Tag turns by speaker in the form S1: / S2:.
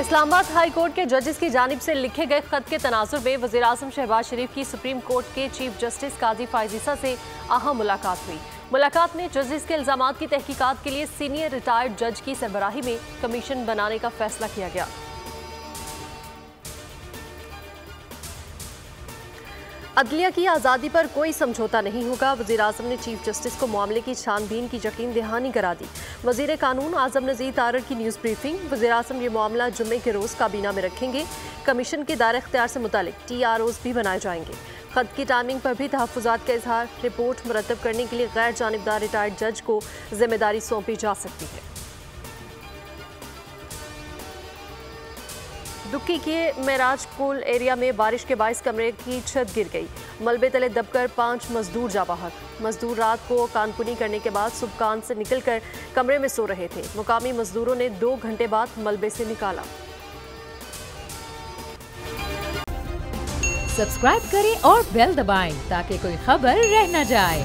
S1: Islamabad high court के जजेस की जानिब से लिखे गए खत के तनाजुर में वज़ीर आज़म शहबाज शरीफ की सुप्रीम कोर्ट के चीफ जस्टिस काजी फायजीसा से अहम मुलाकात हुई। मुलाकात में जजेस के इल्जामात की तहकीकात के लिए सीनियर रिटायर्ड जज की सरबराही में कमीशन बनाने का फैसला किया गया। अदलिया की आज़ादी पर कोई समझौता नहीं होगा। वज़ीर आज़म ने चीफ जस्टिस को मामले की छानबीन की यकीन दहानी करा दी। वज़ीर कानून आज़म नज़ीर तारड़ की न्यूज़ ब्रीफिंग। वज़ीर आज़म ये मामला जुम्मे के रोज़ काबीना में रखेंगे। कमीशन के दायरे इख्तियार से मुतालिक TROs भी बनाए जाएंगे। खत की टाइमिंग पर भी तहफ़्फ़ुज़ात का इजहार। रिपोर्ट मुरतब करने के लिए गैर जानिबदार रिटायर्ड जज को जिम्मेदारी सौंपी जा सकती है। दुक्की के मेराज पुल एरिया में बारिश के बाइस कमरे की छत गिर गई। मलबे तले दबकर 5 मजदूर जा बहक। मजदूर रात को कानपुनी करने के बाद सुबह कान से निकलकर कमरे में सो रहे थे। मुकामी मजदूरों ने 2 घंटे बाद मलबे से निकाला।
S2: सब्सक्राइब करें और बेल दबाएं ताकि कोई खबर रह न जाए।